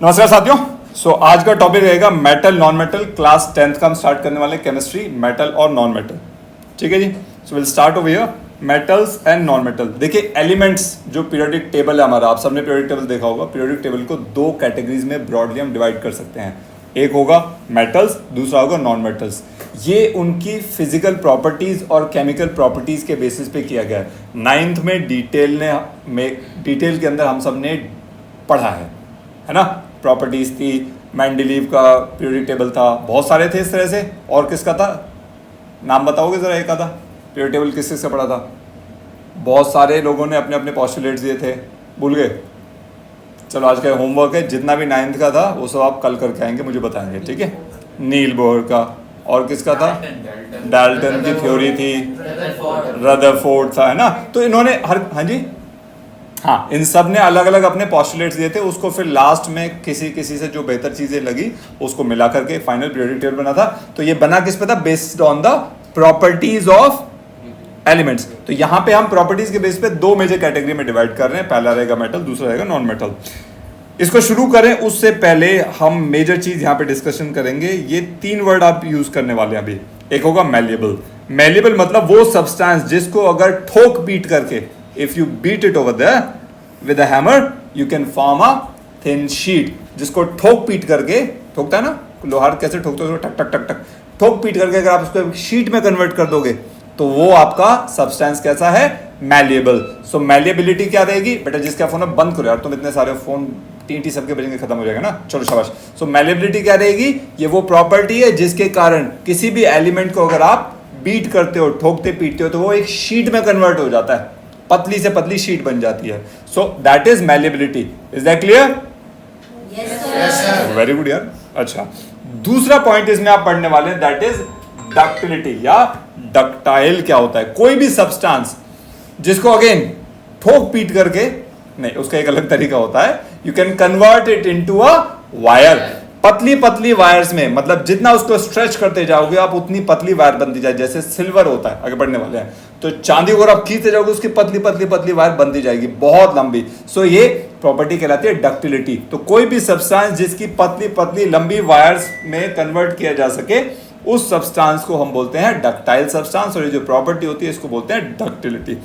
नमस्कार साथियों। आज का टॉपिक रहेगा metal non metal. Class 10th का हम स्टार्ट करने वाले केमिस्ट्री, मेटल और नॉन मेटल। ठीक है जी। So will start over here metals and non metal. देखिए एलिमेंट्स जो पीरियोडिक टेबल है हमारा, आप सबने पीरियोडिक टेबल देखा होगा। पीरियोडिक टेबल को दो कैटेगरीज में ब्रॉडली हम डिवाइड कर सकते हैं। एक होगा मेटल्स, दूसरा होगा नॉन मेटल्स। ये उनकी फिजिकल प्रॉपर्टीज और केमिकल प्रॉपर्टीज के बेसिस पे किया गया है। 9th में डिटेल के अंदर हम सब ने पढ़ा है ना। प्रॉपर्टीज थी, मेंडलीव का पीरियोडिक टेबल था, बहुत सारे थे इस तरह से। और किसका था, नाम बताओगे जरा एक आधा पीरियोडिक टेबल किस किसका पढ़ा था? बहुत सारे लोगों ने अपने अपने पॉस्टुलेट्स दिए थे, भूल गए? चलो आज का होमवर्क है, जितना भी 9th का था वो सब आप कल करके आएंगे, मुझे बताएंगे। ठीक है। नील बोहर का, और किसका था? डाल्टन की थ्योरी थी, रदरफोर्ड था, है ना। तो इन्होंने हाँ जी, हाँ, इन सब ने अलग अलग अपने पॉस्टुलेट्स दिए थे। उसको फिर लास्ट में किसी से जो बेहतर चीजें लगी उसको मिला करके फाइनल पीरियोडिक टेबल बना था। तो ये बना किस पे था? Based on the properties of elements. तो यहां पे हम प्रॉपर्टीज के बेस पे दो मेजर कैटेगरी में डिवाइड कर रहे हैं। पहला रहेगा मेटल, दूसरा रहेगा नॉन मेटल। इसको शुरू करें उससे पहले हम मेजर चीज यहां पे डिस्कशन करेंगे। ये 3 वर्ड आप यूज करने वाले हैं अभी। एक होगा मैलिएबल। मैलिएबल मतलब वो सब्सटेंस जिसको अगर ठोक पीट करके, if you beat it over there with a hammer you can form a thin sheet। जिसको ठोक पीट करके, ठोकता है ना लोहार, कैसे ठोकते हो? टक टक टक टक। ठोक पीट करके अगर आप उसको शीट में कन्वर्ट कर दोगे तो वो आपका सब्सटेंस कैसा है? मैलिएबल। सो मैलिएबिलिटी क्या रहेगी? बेटा जिसका फोन है बंद करो यार, तुम इतने सारे फोन टी सबके बजेंगे, खत्म हो जाएगा ना। चलो शाबाश। सो मैलिएबिलिटी क्या रहेगी? ये वो प्रॉपर्टी है जिसके कारण किसी भी एलिमेंट को अगर आप बीट करते हो, ठोकते पीटते हो, तो वो एक शीट में कन्वर्ट हो जाता है, पतली से पतली शीट बन जाती है। So that is malleability. Is that clear? Yes sir. Very good यार। अच्छा, दूसरा पॉइंट इसमें आप पढ़ने वाले हैं, दैट इज डक्टिलिटी या डक्टाइल। क्या होता है? कोई भी सब्सटेंस जिसको अगेन ठोक पीट करके नहीं, उसका एक अलग तरीका होता है। You can convert it into a wire. पतली पतली वायर्स में, मतलब जितना उसको स्ट्रेच करते जाओगे आप उतनी पतली वायर बनती जाए। जैसे सिल्वर होता है, आगे बढ़ने वाले हैं, तो चांदी को आप खींचते जाओगे उसकी पतली पतली पतली वायर बनती जाएगी, बहुत लंबी। सो ये प्रॉपर्टी कहलाती है डक्टिलिटी। तो कोई भी सब्सटेंस जिसकी पतली पतली लंबी वायर्स में कन्वर्ट किया जा सके, उस सब्सटेंस को हम बोलते हैं डक्टाइल सब्सटेंस। और ये जो प्रॉपर्टी होती है इसको बोलते हैं डक्टिलिटी।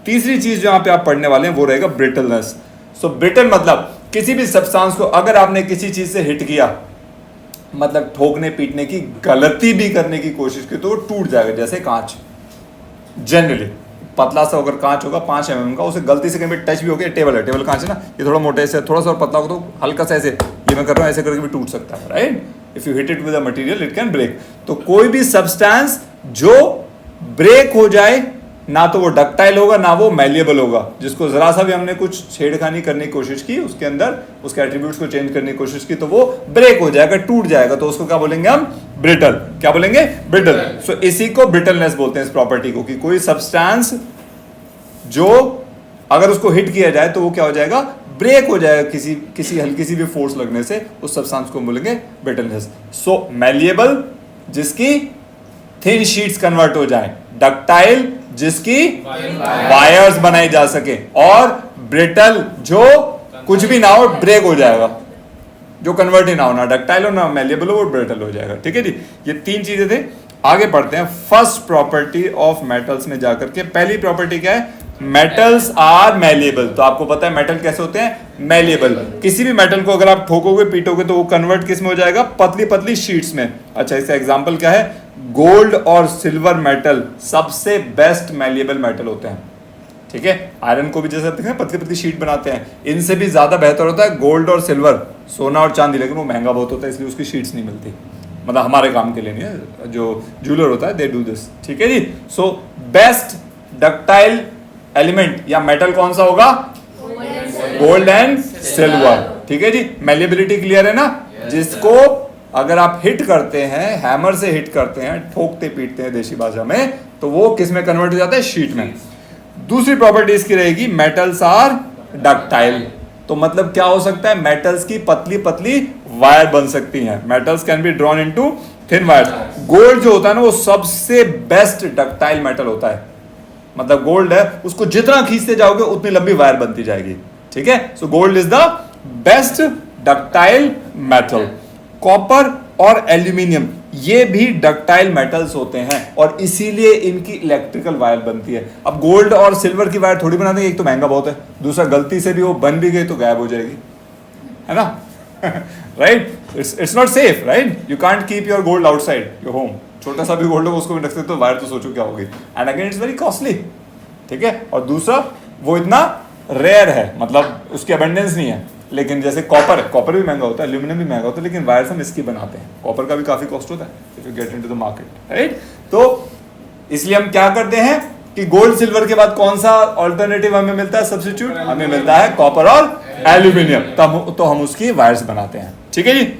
तीसरी चीज जो यहाँ पे आप पढ़ने वाले हैं वो रहेगा ब्रिटलनेस। सो ब्रिटल मतलब किसी भी सब्सटेंस को अगर आपने किसी चीज से हिट किया, मतलब ठोकने पीटने की गलती भी करने की कोशिश की, तो वो टूट जाएगा। जैसे कांच, जनरली पतला सा अगर कांच होगा 5 mm का, उसे गलती से कहीं भी टच भी हो गया, टेबल है, टेबल कांच है ना, ये थोड़ा मोटे से, थोड़ा सा और पतला हो तो हल्का सा ऐसे, ये मैं कर रहा हूँ ऐसे करके भी टूट सकता है, right. If you hit it with a material it can break. तो कोई भी सब्सटेंस जो ब्रेक हो जाए, ना तो वो डक्टाइल होगा ना वो मैलिएबल होगा। जिसको जरा सा भी हमने कुछ छेड़खानी करने की कोशिश की, उसके अंदर उसके एट्रीब्यूट्स को चेंज करने की कोशिश की, तो वो ब्रेक हो जाएगा, टूट जाएगा। तो उसको क्या बोलेंगे हम? ब्रिटल। क्या बोलेंगे? ब्रिटल। सो इसी को ब्रिटलनेस बोलते हैं, इस प्रॉपर्टी को, कि कोई सब्सटेंस जो अगर उसको हिट किया जाए तो वो क्या हो जाएगा? ब्रेक हो जाएगा किसी हल्की सी भी फोर्स लगने से। उस सब्सटेंस को बोलेंगे ब्रिटलनेस। सो मैलिएबल जिसकी थिन शीट्स कन्वर्ट हो जाए, डक्टाइल जिसकी वायर्स बनाई जा सके, और ब्रिटल जो कुछ भी ना हो, ब्रेक हो जाएगा, जो कन्वर्ट ही ना हो, ना डक्टाइल हो ना मैलिएबल हो, वो ब्रिटल हो जाएगा। ठीक है जी। ये 3 चीजें थे। आगे पढ़ते हैं फर्स्ट प्रॉपर्टी ऑफ मेटल्स में जाकर के। पहली प्रॉपर्टी क्या है? Metals are malleable. तो आपको पता है मेटल कैसे होते हैं? मैलिएबल। किसी भी मेटल को अगर आप ठोकोगे पीटोगे तो वो कन्वर्ट किस में हो जाएगा? पतली पतली शीट्स में। अच्छा, इसका एग्जांपल क्या है? गोल्ड और सिल्वर मेटल सबसे बेस्ट मैलिएबल मेटल होते हैं। ठीक है। आयरन को भी जैसे देखते हैं पतली पतली शीट बनाते हैं, इनसे भी ज्यादा बेहतर होता है गोल्ड और सिल्वर, सोना और चांदी। लेकिन वो महंगा बहुत होता है, इसलिए उसकी शीट्स नहीं मिलती। मतलब हमारे काम के लिए नहीं है, जो ज्वेलर होता है दे डू दिस। ठीक है जी। सो बेस्ट डक्टाइल एलिमेंट या मेटल कौन सा होगा? Gold and silver. ठीक है जी। मैलिएबिलिटी क्लियर है ना? जिसको अगर आप हिट करते हैं, हैमर से हिट करते हैं, ठोकते पीटते हैं देशी भाषा में, तो वो किस में कन्वर्ट हो जाता है? शीट में। दूसरी प्रॉपर्टी इसकी रहेगी मेटल्स आर डक्टाइल। तो मतलब क्या हो सकता है? मेटल्स की पतली पतली वायर बन सकती हैं। Metals can be drawn into thin wire. Gold जो होता है ना, वो सबसे बेस्ट डक्टाइल मेटल होता है। मतलब गोल्ड है, उसको जितना खींचते जाओगे उतनी लंबी वायर बनती जाएगी। ठीक है। So gold is the best ductile metal. Copper और एल्यूमिनियम ये भी डक्टाइल मेटल्स होते हैं और इसीलिए इनकी इलेक्ट्रिकल वायर बनती है। अब गोल्ड और सिल्वर की वायर थोड़ी बना देंगे, एक तो महंगा बहुत है, दूसरा गलती से भी वो बन भी गई तो गायब हो जाएगी, है ना? Right, it's not safe, right? You can't keep your gold outside your home. छोटा सा भी गोल्ड हो उसको भी रख सकते हो, वायर तो सोचो क्या होगी। And again it's very costly, ठीक है? और दूसरा वो इतना रेयर है, मतलब उसकी अबेंडेंस नहीं है। लेकिन जैसे कॉपर है, कॉपर भी महंगा होता है, एल्यूमिनियम भी महंगा होता है, लेकिन वायर्स हम इसकी बनाते हैं। कॉपर का भी काफी कॉस्ट होता है if you get into the market, right? तो इसलिए हम क्या करते हैं कि गोल्ड सिल्वर के बाद कौन सा ऑल्टरनेटिव हमें मिलता है, सब्स्टिट्यूट? हमें मिलता है कॉपर और एल्यूमिनियम, तब तो हम उसकी वायर्स बनाते हैं। ठीक है जी,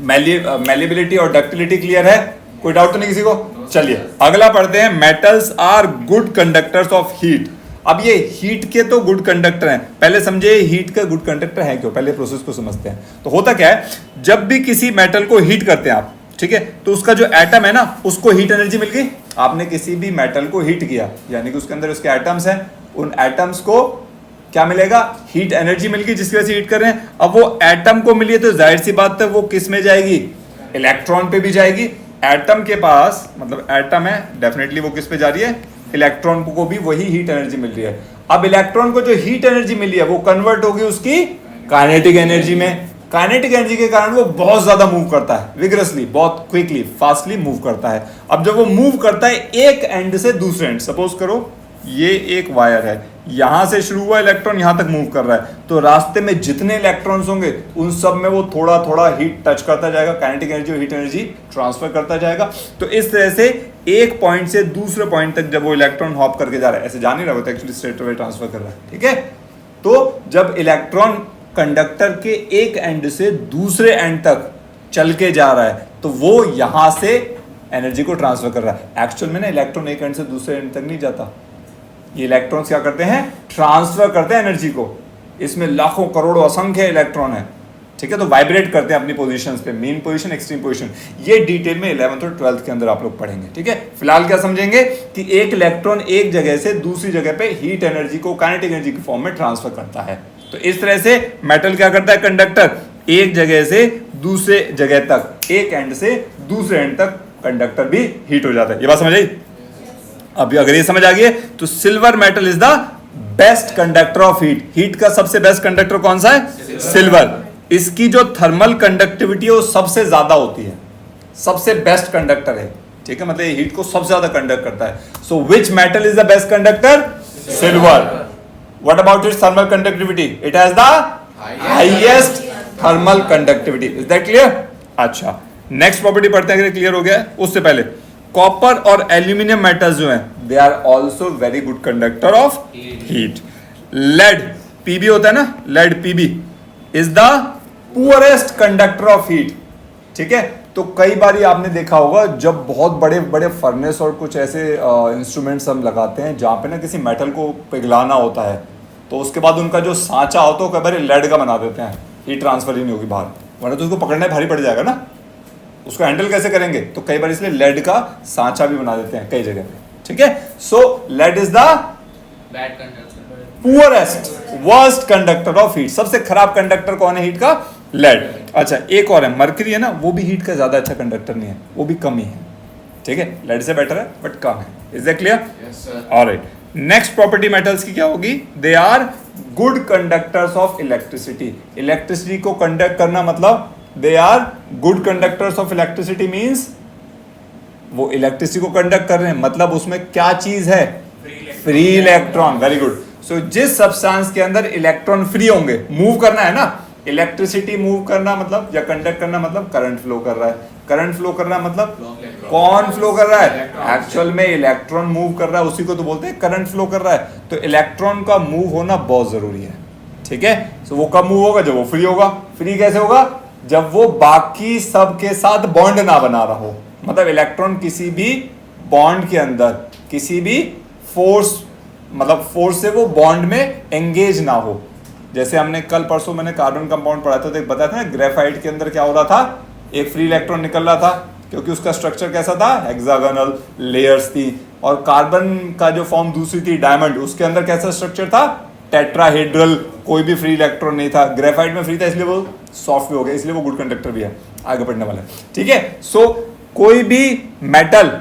मेलिबिलिटी और डक्टिलिटी क्लियर है? कोई डाउट तो नहीं किसी को? चलिए अगला पढ़ते हैं। Metals are good conductors of heat. अब ये हीट के तो गुड कंडक्टर हैं, पहले समझे हीट का गुड कंडक्टर है क्यों, पहले प्रोसेस को समझते हैं। तो होता क्या है, जब भी किसी मेटल को हीट करते हैं आप, ठीक है, तो उसका जो एटम है ना, उसको हीट एनर्जी मिल गई। आपने किसी भी मेटल को हीट किया, यानी कि उसके अंदर उसके एटम्स हैं, उन एटम्स को क्या मिलेगा, हीट एनर्जी मिल गई, जिसकी वजह से हीट कर रहे हैं। अब वो एटम को मिली है तो जाहिर सी बात है वो किस में जाएगी, इलेक्ट्रॉन पे भी जाएगी। एटम के पास, मतलब एटम है, डेफिनेटली वो किस पे जा रही है, इलेक्ट्रॉन को भी वही हीट एनर्जी मिल रही है। अब इलेक्ट्रॉन को जो हीट एनर्जी मिली है वो कन्वर्ट होगी उसकी काइनेटिक एनर्जी में। काइनेटिक एनर्जी के कारण वो बहुत ज्यादा मूव करता है, विग्रसली, बहुत क्विकली, फास्टली मूव करता है। अब जब वो मूव करता है एक एंड से दूसरे एंड, सपोज करो ये एक वायर है, यहां से शुरू हुआ इलेक्ट्रॉन यहां तक मूव कर रहा है, तो रास्ते में जितने इलेक्ट्रॉन्स होंगे उन सब में वो थोड़ा थोड़ा हीट टच करता जाएगा, काइनेटिक एनर्जी और हीट एनर्जी ट्रांसफर करता जाएगा। तो इस तरह से एक पॉइंट से दूसरे पॉइंट तक जब वो इलेक्ट्रॉन हॉप करके जा रहा है, ऐसे जा नहीं रहा होता, एक्चुअली स्ट्रेट अवे ट्रांसफर कर रहा है, ठीक है? तो जब इलेक्ट्रॉन कंडक्टर के एक एंड से दूसरे एंड तक चल के जा रहा है तो वो यहां से एनर्जी को ट्रांसफर कर रहा है। एक्चुअल में ना इलेक्ट्रॉन एक एंड से दूसरे एंड तक नहीं जाता, ये इलेक्ट्रॉन्स क्या करते हैं, ट्रांसफर करते हैं एनर्जी को। इसमें लाखों करोड़ों असंख्य इलेक्ट्रॉन है, ठीक है? तो वाइब्रेट करते हैं अपनी पोजीशंस पे, मीन पोजीशन, एक्सट्रीम पोजीशन। ये डिटेल में 11th और 12th के अंदर आप लोग पढ़ेंगे, ठीक है? फिलहाल क्या समझेंगे कि एक इलेक्ट्रॉन एक जगह से दूसरी जगह पे हीट एनर्जी को काइनेटिक एनर्जी के फॉर्म में ट्रांसफर करता है। तो इस तरह से मेटल क्या करता है, कंडक्टर, एक जगह से दूसरे जगह तक, एक एंड से दूसरे एंड तक कंडक्टर भी हीट हो जाता है। ये बात समझ आई? अभी अगर ये समझ आ गई है तो silver metal is the best conductor of heat. Heat का सबसे बेस्ट कंडक्टर कौन सा है, सिल्वर। इसकी जो थर्मल कंडक्टिविटी है वो सबसे ज्यादा होती है, सबसे बेस्ट कंडक्टर है, ठीक है? मतलब हीट को सबसे ज्यादा कंडक्ट करता है। So which metal is the best conductor, silver. What about its thermal conductivity, it has the highest thermal conductivity. Is that clear? अच्छा, नेक्स्ट प्रॉपर्टी पढ़ते हैं, अगर क्लियर हो गया है। उससे पहले कॉपर और एल्यूमिनियम मेटल्स जो हैं they are also very good conductor of heat. Lead, PB होता है ना, lead PB is the poorest conductor of heat, ठीक है? तो कई बार आपने देखा होगा जब बहुत बड़े बड़े फर्नेस और कुछ ऐसे इंस्ट्रूमेंट्स हम लगाते हैं जहां पे ना किसी मेटल को पिघलाना होता है, तो उसके बाद उनका जो सांचा होता है कई बार लेड का बना देते हैं, हीट ट्रांसफर ही नहीं होगी बाहर, वरना तो उसको पकड़ना भारी पड़ जाएगा ना, उसको हैंडल कैसे करेंगे? तो कई बार इसलिए लेड का सांचा भी बना देते हैं कई जगह पे, ठीक है? So lead is the poorest, worst conductor of heat. सबसे खराब कंडक्टर कौन है हीट का? लेड। अच्छा, एक और है मरकरी, है ना, वो भी हीट का ज्यादा अच्छा कंडक्टर नहीं है, वो भी कम ही है, ठीक है? लेड से बेटर है बट कम है। Is that clear? Yes sir. Alright, next property metals की क्या होगी? They are good conductors of electricity. Electricity को कंडक्ट करना मतलब they are good conductors of electricity means वो इलेक्ट्रिसिटी को कंडक्ट कर रहे हैं, मतलब उसमें क्या चीज है? Free electron. Very good. So जिस सब्सटेंस के अंदर इलेक्ट्रॉन फ्री होंगे, मूव करना है ना, इलेक्ट्रिसिटी मूव करना मतलब या कंडक्ट करना मतलब करंट फ्लो कर रहा है, करंट फ्लो करना मतलब कौन फ्लो कर रहा है? एक्चुअल में इलेक्ट्रॉन मूव कर रहा है, उसी को तो बोलते हैं करंट फ्लो कर रहा है। तो इलेक्ट्रॉन का मूव होना बहुत जरूरी है, ठीक है? सो वो कब मूव होगा? जब वो फ्री होगा। फ्री कैसे होगा? जब वो बाकी सब के साथ बॉन्ड ना बना रहा हो, मतलब इलेक्ट्रॉन किसी भी बॉन्ड के अंदर किसी भी फोर्स, मतलब फोर्स से वो बॉन्ड में एंगेज ना हो। जैसे हमने कल परसों मैंने कार्बन कंपाउंड पढ़ा था, तो एक बताया था ना, ग्रेफाइट के अंदर क्या हो रहा था, एक फ्री इलेक्ट्रॉन निकल रहा था क्योंकि उसका स्ट्रक्चर कैसा था, हेक्सागोनल लेयर्स थी, और कार्बन का जो फॉर्म दूसरी थी डायमंड, उसके अंदर कैसा स्ट्रक्चर था, टेट्राहेड्रल, कोई भी फ्री इलेक्ट्रॉन नहीं था, ग्रेफाइट में फ्री था इसलिए वो सॉफ्ट भी हो गया, इसलिए वो गुड कंडक्टर भी है। आगे बढ़ने वाला है, ठीक है। सो कोई भी मेटल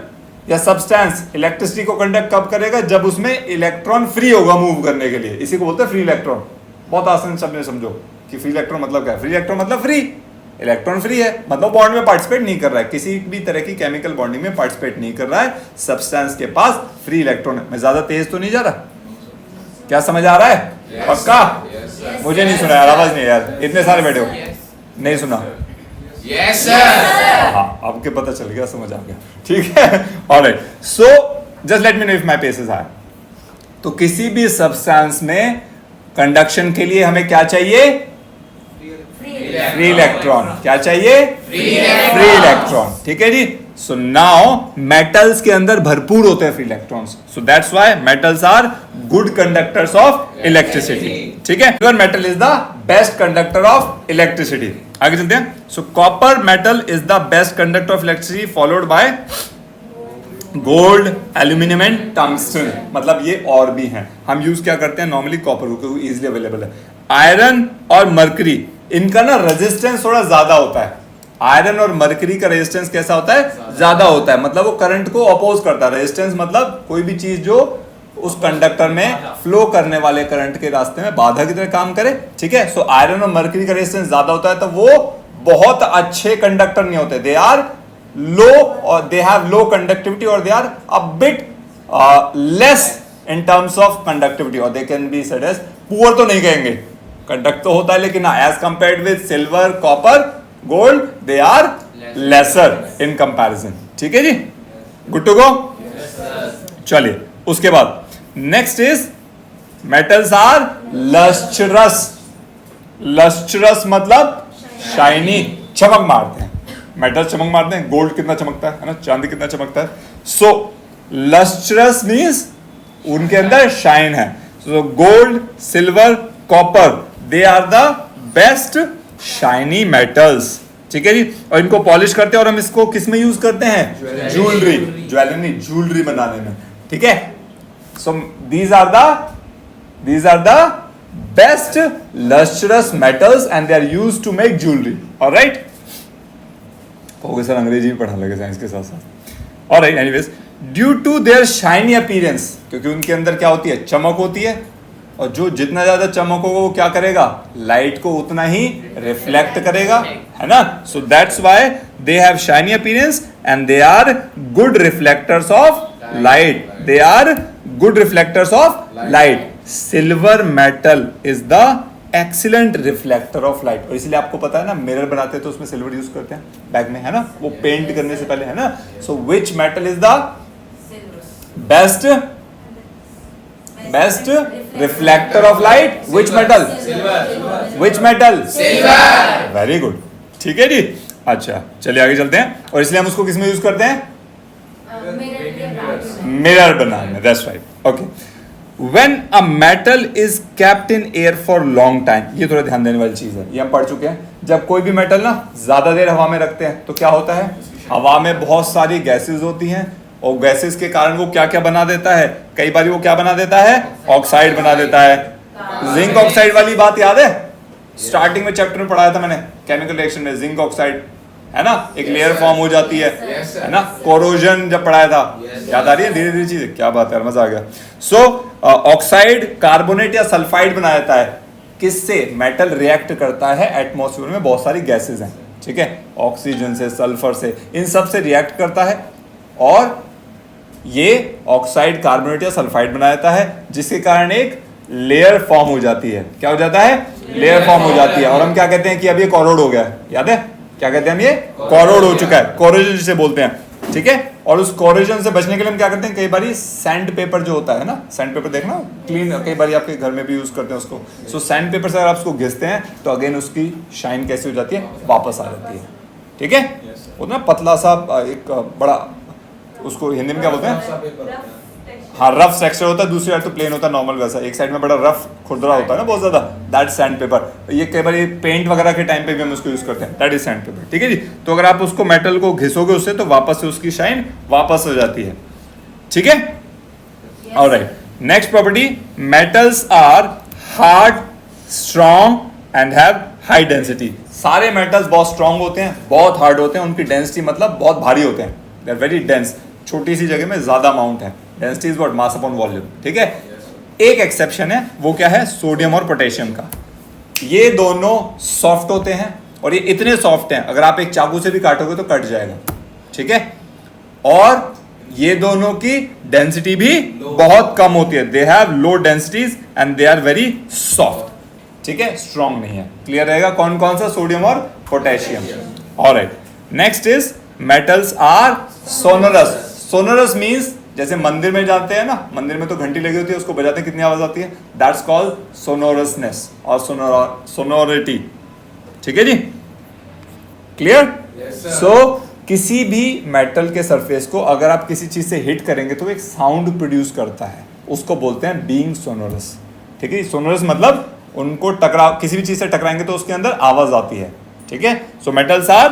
या सब्सटेंस इलेक्ट्रिसिटी को कंडक्ट कब करेगा, जब उसमें इलेक्ट्रॉन फ्री होगा मूव करने के लिए, इसी को बोलते हैं फ्री इलेक्ट्रॉन। बहुत आसान शब्द में समझो कि फ्री इलेक्ट्रॉन मतलब क्या है। फ्री इलेक्ट्रॉन मतलब फ्री इलेक्ट्रॉन, फ्री है मतलब बॉन्ड में पार्टिसिपेट नहीं कर रहा है, किसी भी तरह की केमिकल बॉन्डिंग में पार्टिसिपेट नहीं कर रहा है, सब्सटेंस के पास फ्री इलेक्ट्रॉन है। मैं ज्यादा तेज तो नहीं जा रहा, क्या समझ आ रहा है? पक्का? मुझे नहीं सुना यार, आवाज नहीं यार, इतने सारे बैठे हो, नहीं सुना? Yes, sir. हाँ, आपके पता चल गया, समझ आ गया, ठीक है। Alright, so just let me know if my pace is high. तो किसी भी सब्सटेंस में कंडक्शन के लिए हमें क्या चाहिए? Free electron. क्या चाहिए? फ्री इलेक्ट्रॉन, ठीक है जी। सो नाउ मेटल्स के अंदर भरपूर होते हैं free electrons, so that's why metals are good conductors of electricity, ठीक है। Pure metal is the best conductor of electricity. आगे चलते हैं। So copper metal is the best conductor of electricity followed by gold, aluminium and tungsten. मतलब ये और भी हैं, हम यूज क्या करते हैं नॉर्मली कॉपर को, क्योंकि इजीली अवेलेबल है। आयरन और मर्करी, इनका ना रेजिस्टेंस थोड़ा ज्यादा होता है। आयरन और मर्करी का रेजिस्टेंस कैसा होता है? ज्यादा होता है, मतलब वो करंट को अपोज करता है। रेजिस्टेंस मतलब कोई भी चीज जो उस कंडक्टर में फ्लो करने वाले करंट के रास्ते में बाधा की तरह काम करे, ठीक है। सो आयरन और मर्करी का रेजिस्टेंस ज्यादा होता है, तो वो बहुत अच्छे कंडक्टर नहीं होते, दे आर लो और दे हैव लो कंडक्टिविटी और they are a bit less in terms of conductivity, और they can be said as poor. तो नहीं कहेंगे, कंडक्ट तो होता है, लेकिन as compared with silver, copper, gold, they are lesser in comparison, ठीक है जी। Good to go? चलिए, उसके बाद next is metals are lustrous. Lustrous मतलब शाइनी, चमक मारते हैं। मेटल चमक मारते हैं, गोल्ड कितना चमकता है ना, चांदी कितना चमकता है। सो लस्ट्रस मींस उनके अंदर शाइन है। So gold, silver, copper, they are the best shiny metals, ठीक है जी। और इनको पॉलिश करते हैं, और हम इसको किस में यूज करते हैं? ज्वेलरी, ज्वेलरी ज्वेलरी बनाने में, ठीक है। सो these are the best lustrous metals and they are used to make jewelry, all right। Okay sir, अंग्रेजी भी पढ़ा लगे साइंस के साथ साथ। Alright, anyways, due to their shiny appearance, क्योंकि उनके अंदर क्या होती है? चमक होती है, और जो जितना ज्यादा चमक होगा वो क्या करेगा? लाइट को उतना ही रिफ्लेक्ट करेगा, है ना। So that's why they have shiny appearance and they are good reflectors of light, they are good reflectors of light. Silver metal is the excellent reflector of light, और इसलिए आपको पता है ना, मिरर बनाते हैं तो उसमें सिल्वर यूज करते हैं बैग में, है ना, वो पेंट करने से पहले, है ना। So which metal is the best reflector of light? Which metal? Which metal? Silver. Very good, ठीक है जी। अच्छा, चलिए आगे चलते हैं। और इसलिए हम उसको किस में यूज करते हैं? मिरर बनाने, that's right, okay. When a metal is kept in air for long time, ये थोड़ा ध्यान देने वाली चीज है, ये हम पढ़ चुके हैं। जब कोई भी मेटल ना ज्यादा देर हवा में रखते हैं तो क्या होता है? हवा में बहुत सारी गैसेस होती हैं, और गैसेस के कारण वो क्या क्या बना देता है? कई बार वो क्या बना देता है? ऑक्साइड बना देता है। जिंक ऑक्साइड वाली बात याद है? स्टार्टिंग में चैप्टर में पढ़ाया था मैंने, केमिकल रिएक्शन में जिंक ऑक्साइड, है ना, एक लेयर फॉर्म हो जाती है ना। कोरोजन जब पढ़ाया था, याद आ रही है? धीरे धीरे चीजें, क्या बात है, मजा आ गया। सो ऑक्साइड कार्बोनेट या सल्फाइड बनाया जाता है, किससे? मेटल रिएक्ट करता है एटमॉस्फेयर में, बहुत सारी गैसेस हैं, ठीक है, ऑक्सीजन से, सल्फर से, इन सब से रिएक्ट करता है, और ये ऑक्साइड कार्बोनेट या सल्फाइड बनाया जाता है, जिसके कारण एक लेयर फॉर्म हो जाती है। क्या हो जाता है? लेयर फॉर्म हो जाती है, और हम क्या कहते हैं कि अब ये कॉरोड हो गया, याद है? क्या कहते हैं हम? ये कॉरोड हो चुका है, कोरोजन जिसे बोलते हैं, ठीक है। और उस कोरोजन से बचने के लिए हम क्या करते हैं? कई बार सैंड पेपर जो होता है ना, सैंड पेपर देखना क्लीन, कई बार आपके घर में भी यूज करते हैं उसको। सो सैंड पेपर से अगर आप उसको घिसते हैं तो अगेन उसकी शाइन कैसी हो जाती है? वापस आ जाती है, ठीक है। वो ना पतला सा एक बड़ा, उसको हिंदी में क्या बोलते हैं? हाँ, रफ टेक्सचर होता है, दूसरी साइड तो प्लेन होता है नॉर्मल वैसा, एक साइड में बड़ा रफ खुरदरा होता है ना बहुत ज्यादा, दैट सैंड पेपर। ये कई बार ये पेंट वगैरह के टाइम पे भी हम उसको यूज करते हैं, दैट इज सैंड पेपर, ठीक है जी। तो अगर आप उसको मेटल को घिसोगे उससे तो वापस से उसकी शाइन वापस हो जाती है, ठीक है। Alright, next property, metals are hard, strong and have high density. सारे मेटल्स बहुत स्ट्रॉन्ग होते हैं, बहुत हार्ड होते हैं, उनकी डेंसिटी मतलब बहुत भारी होते हैं, दे आर वेरी डेंस। छोटी सी जगह में ज्यादा अमाउंट है, density is what, mass upon volume. ठीक है, एक एक्सेप्शन है, वो क्या है, सोडियम और पोटेशियम का। ये दोनों सॉफ्ट होते हैं और ये इतने सॉफ्ट हैं अगर आप एक चाकू से भी काटोगे तो कट जाएगा। ठीक है, और ये दोनों की डेंसिटी भी बहुत कम होती है, they have low densities and they are very soft. ठीक है, स्ट्रॉन्ग नहीं है। क्लियर रहेगा कौन कौन सा, सोडियम और potassium. Alright, next is metals are sonorous. Sonorous means जैसे मंदिर में जाते हैं ना, मंदिर में तो घंटी लगी होती है, उसको बजाते हैं कितनी आवाज आती है, दैट्स कॉल्ड सोनोरसनेस और सोनोरिटी। ठीक है जी, क्लियर। सो किसी भी मेटल के सरफेस को अगर आप किसी चीज से हिट करेंगे तो एक साउंड प्रोड्यूस करता है, उसको बोलते हैं बीइंग सोनोरस। ठीक है, सोनोरस मतलब उनको टकराव, किसी भी चीज से टकराएंगे तो उसके अंदर आवाज आती है। ठीक है, so metals are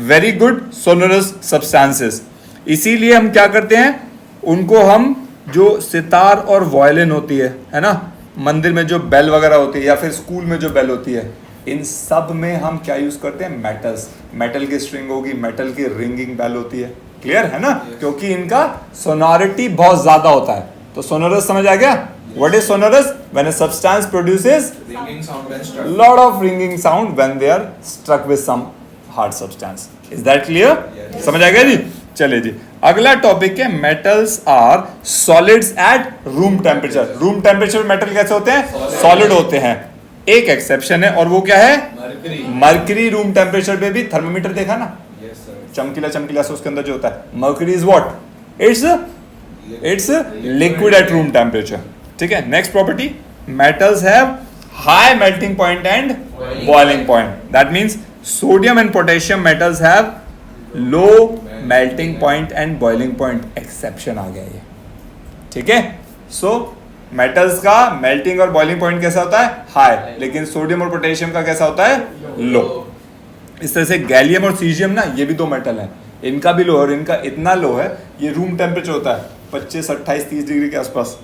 very good sonorous substances. इसीलिए हम क्या करते हैं, उनको हम जो सितार और वायलिन होती है ना, मंदिर में जो बेल वगैरह होती है या फिर स्कूल में जो बेल होती है, इन सब में हम क्या यूज करते हैं, मेटल्स। मेटल की स्ट्रिंग होगी, मेटल की रिंगिंग बेल होती है। क्लियर है ना, क्योंकि इनका सोनोरिटी बहुत ज्यादा होता है। तो सोनोरस समझ आ गया, what is sonorous, when a substance produces Ringing sound when struck. lot of ringing sound when they are struck with some hard substance. Is that clear? Yes. समझ आ गया जी। चलिए जी, अगला टॉपिक है metals are solids at room temperature. Room temperature metal कैसे होते हैं, solid होते हैं। एक एक्सेप्शन है और वो क्या है, Mercury. मर्करी। रूम टेम्परेचर पे भी थर्मोमीटर देखा ना, Yes sir. चमकीला चमकीला से उसके अंदर जो होता है, mercury is what, it's liquid at room temperature. ठीक है, next property, metals have high melting point and boiling point. That means sodium and potassium metals have low melting point and boiling point. Exception आ गया ये। ठीक है, so metals का melting और boiling point कैसा होता है, हाई, लेकिन सोडियम और पोटेशियम का कैसा होता है, लो। इस तरह से गैलियम और सीजियम ना, ये भी दो मेटल हैं, इनका भी लो है और इनका इतना लो है, ये रूम टेम्परेचर होता है 25, 28, 30 डिग्री के आसपास,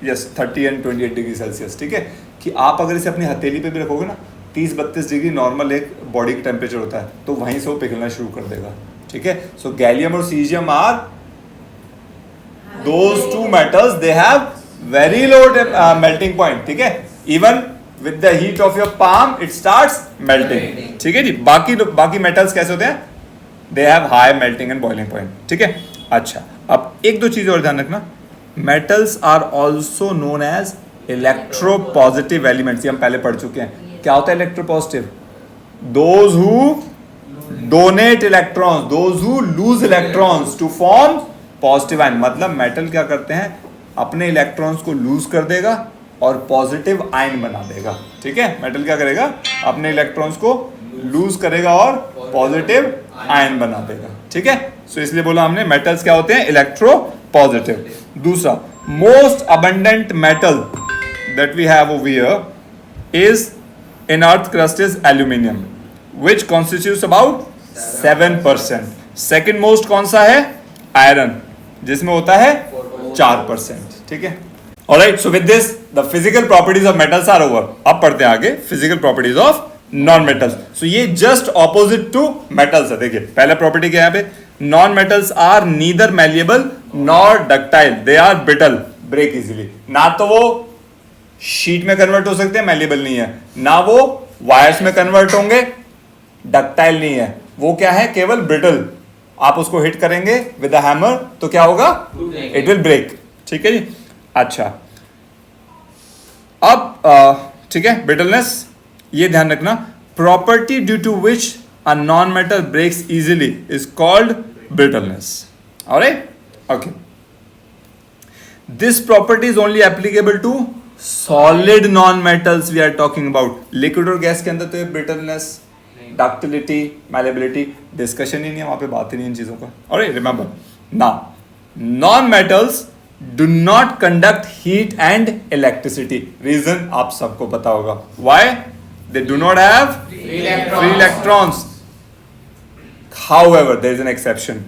यस 30 एंड 28 डिग्री सेल्सियस। ठीक है, कि आप अगर इसे अपनी हथेली पे भी रखोगे ना, 30-32 डिग्री नॉर्मल एक बॉडी का टेम्परेचर होता है, तो वहीं से वो पिघलना शुरू कर देगा। ठीक है, सो गैलियम और caesium are those two metals, they have very low melting point. ठीक है, even with the heat of your palm it starts melting. ठीक है जी, बाकी मेटल्स कैसे होते हैं, they have high melting and boiling point. ठीक है, अच्छा अब एक दो चीजें और ध्यान रखना, metals are also known as electropositive elements. ये हम पहले पढ़ चुके हैं। क्या होता है electropositive, those who donate electrons, those who lose electrons to form positive ion. मतलब मेटल क्या करते हैं, अपने इलेक्ट्रॉन्स को लूज कर देगा और पॉजिटिव आयन बना देगा। ठीक है, मेटल क्या करेगा, अपने इलेक्ट्रॉन्स को लूज करेगा और पॉजिटिव आयन बना देगा। ठीक है, सो इसलिए बोला हमने मेटल्स क्या होते हैं, इलेक्ट्रो पॉजिटिव। दूसरा, most abundant metal that we have over here is in earth crust is aluminium, which constitutes about 7%. Second most कौन सा है, आयरन, जिसमें होता है 4%. ठीक है, alright, so with this the physical properties of metals are over. अब पढ़ते हैं आगे physical properties of non metals. So ये जस्ट ऑपोजिट टू मेटल्स है. देखिए पहला प्रॉपर्टी क्या है यहाँ पे, non metals are neither malleable nor ductile, they are brittle, break easily. ना तो वो शीट में कन्वर्ट हो सकते हैं, मैलिएबल नहीं है, ना वो वायर्स में कन्वर्ट होंगे, डक्टाइल नहीं है, वो क्या है, केवल ब्रिटल. आप उसको हिट करेंगे विद अ हैमर तो क्या होगा, इट विल ब्रेक. ठीक है जी. अच्छा अब ठीक है, ब्रिटलनेस ये ध्यान रखना, property due to which a non metal breaks easily is called brittleness. Alright, okay. This property is only applicable to solid non metals we are talking about. Liquid और गैस के अंदर तो ये ब्रिटलनेस, डक्टिलिटी, मैलेबिलिटी डिस्कशन ही नहीं है, वहां पे बात ही नहीं इन चीजों का. Alright, remember now, non metals do not conduct heat and electricity. Reason आप सबको पता होगा, why, they do not have free electrons. However there is an exception,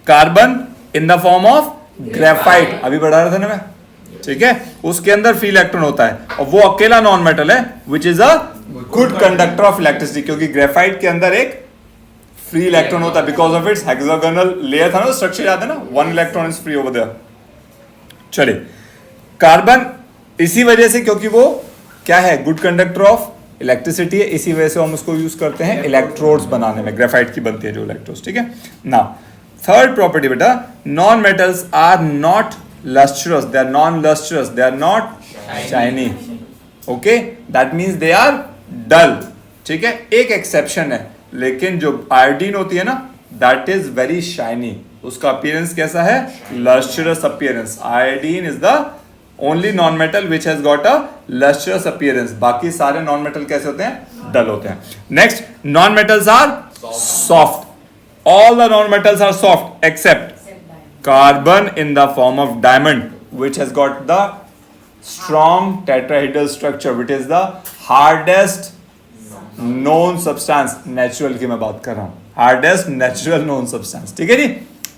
carbon in the form of graphite. अभी बढ़ा रहा था ना मैं, ठीक है, उसके अंदर फ्री इलेक्ट्रॉन होता है और वो अकेला नॉन मेटल है which is a good conductor of electricity, क्योंकि ग्रेफाइट के अंदर एक फ्री इलेक्ट्रॉन होता है because of its hexagonal layer था ना, स्ट्रक्चर याद है ना, 1 electron is free over there. चलिए, कार्बन इसी वजह से, क्योंकि वो क्या है, गुड कंडक्टर ऑफ इलेक्ट्रिसिटी है, इसी वजह से हम उसको यूज करते हैं इलेक्ट्रोड्स बनाने में, ग्रेफाइट की बनती है जो इलेक्ट्रोड्स, ठीक है ना। थर्ड प्रॉपर्टी बेटा, non metals are not lustrous, they are non-lustrous, they are not shiny, okay, that means they are dull, ठीक है। एक एक्सेप्शन है, लेकिन जो आयोडीन होती है ना, that is very shiny, उसका अपीयरेंस कैसा है, lustrous appearance, iodine is the only non-metal which has got a lustrous appearance, बाकी सारे non-metal कैसे होते हैं, dull होते हैं। next, non-metals are soft, all the non-metals are soft except carbon in the form of diamond which has got the strong tetrahedral structure which is the hardest known substance, natural की मैं बात कर रहा हूं, hardest natural known substance, ठीक है जी,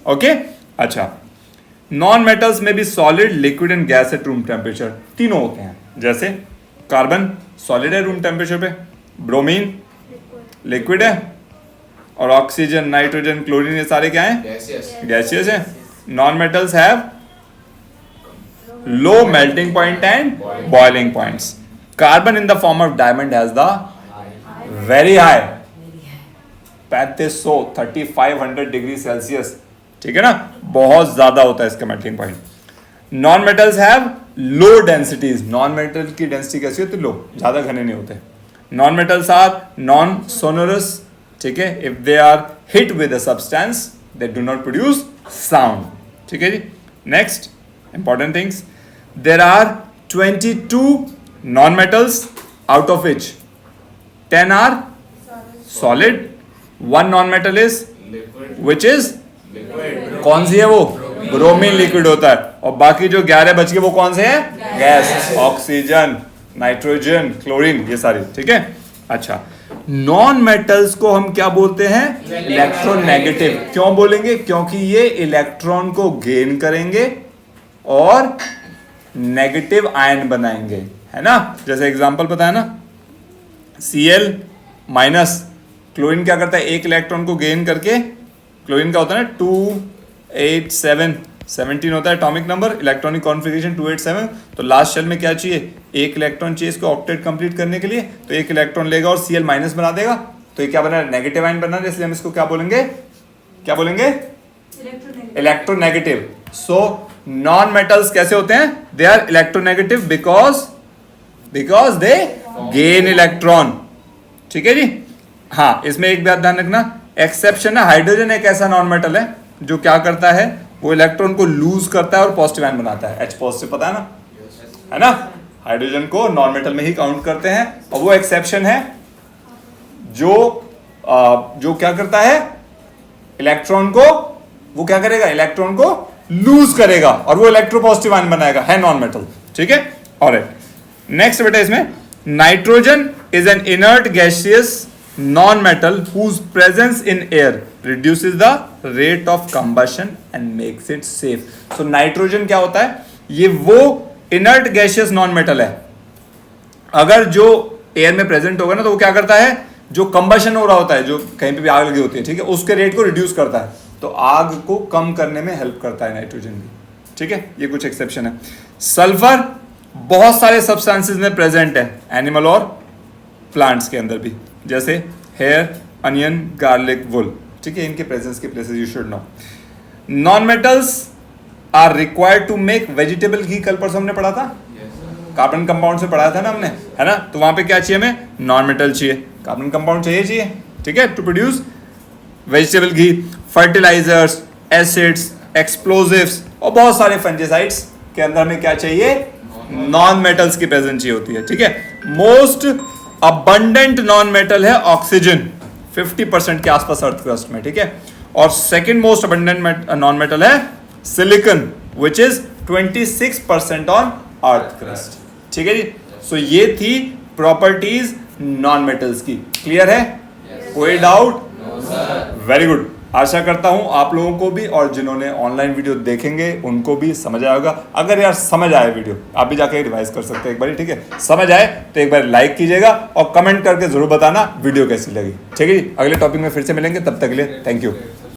okay. अच्छा, non metals में भी solid, liquid and gas at room temperature तीनों होते हैं, जैसे कार्बन सॉलिड है रूम टेम्परेचर पे, ब्रोमीन लिक्विड है, और ऑक्सीजन, नाइट्रोजन, क्लोरीन, ये सारे क्या हैं, गैसियस है। Non-metals have low melting point and boiling points. Carbon in the form of diamond has the very high 3500 degree Celsius, ठीक है ना, बहुत ज्यादा होता है इसका melting point. Non metals have low densities, non metal की डेंसिटी कैसी होती है, लो, ज्यादा घने नहीं होते। Non metals are non sonorous, ठीक है, if they are hit with a substance they do not produce sound, ठीक है जी। Next important things, there are 22 non metals out of which 10 are solid, 1 non metal is which is, कौन सी है वो, bromine liquid होता है, और बाकी जो 11 बच गए वो कौन से हैं, गैस, ऑक्सीजन, नाइट्रोजन, क्लोरीन, ये सारी, ठीक है। अच्छा, नॉन मेटल्स को हम क्या बोलते हैं, इलेक्ट्रोनेगेटिव। क्यों बोलेंगे, क्योंकि ये इलेक्ट्रॉन को गेन करेंगे और नेगेटिव आयन बनाएंगे, है ना। जैसे एग्जांपल पता है ना, Cl माइनस, क्लोरीन क्या करता है, एक इलेक्ट्रॉन को गेन करके, क्लोरीन का होता है ना 17 होता है एटॉमिक नंबर, इलेक्ट्रॉनिक कॉन्फ़िगरेशन 287, तो लास्ट शेल में क्या चाहिए, एक इलेक्ट्रॉन चाहिए इसको ऑक्टेट कंप्लीट करने के लिए, तो एक इलेक्ट्रॉन लेगा और Cl माइनस बना देगा, तो ये क्या बना, नेगेटिव आयन बना, इसलिए हम इसको क्या बोलेंगे, इलेक्ट्रोनेगेटिव। सो नॉन मेटल्स कैसे होते हैं, they are electronegative because they gain electron, ठीक है जी। हाँ, इसमें एक बात ध्यान रखना, एक्सेप्शन है, हाइड्रोजन एक ऐसा नॉन मेटल है जो क्या करता है, वो इलेक्ट्रॉन को लूज करता है और पॉजिटिव आयन बनाता है, H पॉजिटिव, पता है ना, है ना। हाइड्रोजन को नॉन मेटल में ही काउंट करते हैं, और वो एक्सेप्शन है जो क्या करता है, इलेक्ट्रॉन को, वो क्या करेगा, इलेक्ट्रॉन को लूज करेगा और वो इलेक्ट्रोपॉजिटिव आयन बनाएगा, है नॉन मेटल, ठीक है। ऑलराइट, नेक्स्ट बेटा, इसमें nitrogen is an inert gaseous non-metal whose presence in air reduces the rate of combustion and makes it safe. So nitrogen क्या होता है, ये वो inert gaseous non-metal है, अगर जो एयर में प्रेजेंट होगा ना, तो वो क्या करता है, जो कंबशन हो रहा होता है, जो कहीं पे भी आग लगी होती है, ठीक है, उसके रेट को रिड्यूस करता है, तो आग को कम करने में हेल्प करता है नाइट्रोजन भी, ठीक है। ये कुछ एक्सेप्शन है। सल्फर बहुत सारे सब्सटेंसेस में प्रेजेंट है, एनिमल और प्लांट्स के अंदर भी, जैसे हेयर, अनियन, गार्लिक, वुल, ठीक है, इनके प्रेजेंस के places you should know. Non metals are required to make vegetable ghee, कल परसों हमने पढ़ा था, कार्बन कंपाउंड से पढ़ाया था ना हमने, है ना, तो वहां पे क्या चाहिए, हमें नॉन मेटल चाहिए, कार्बन कंपाउंड चाहिए, ठीक है, to produce vegetable ghee. Fertilisers, acids, explosives और बहुत सारे फंजिसाइड्स के अंदर हमें क्या चाहिए, नॉन मेटल्स की प्रेजेंस चाहिए होती है, ठीक है। मोस्ट अबंडेंट नॉन मेटल है ऑक्सीजन, 50% के आसपास अर्थ क्रस्ट में, ठीक है, और second most abundant non metal है silicon which is 26% on earth crust, ठीक है जी। सो ये थी प्रॉपर्टीज नॉन मेटल्स की, क्लियर है, कोई डाउट, वेरी गुड। आशा करता हूं आप लोगों को भी और जिन्होंने ऑनलाइन वीडियो देखेंगे उनको भी समझ आया होगा। अगर यार समझ आए वीडियो, आप भी जाके रिवाइज कर सकते हैं एक बार, ठीक है। समझ आए तो एक बार लाइक कीजिएगा और कमेंट करके जरूर बताना वीडियो कैसी लगी, ठीक है जी। अगले टॉपिक में फिर से मिलेंगे, तब तक के लिए थैंक यू।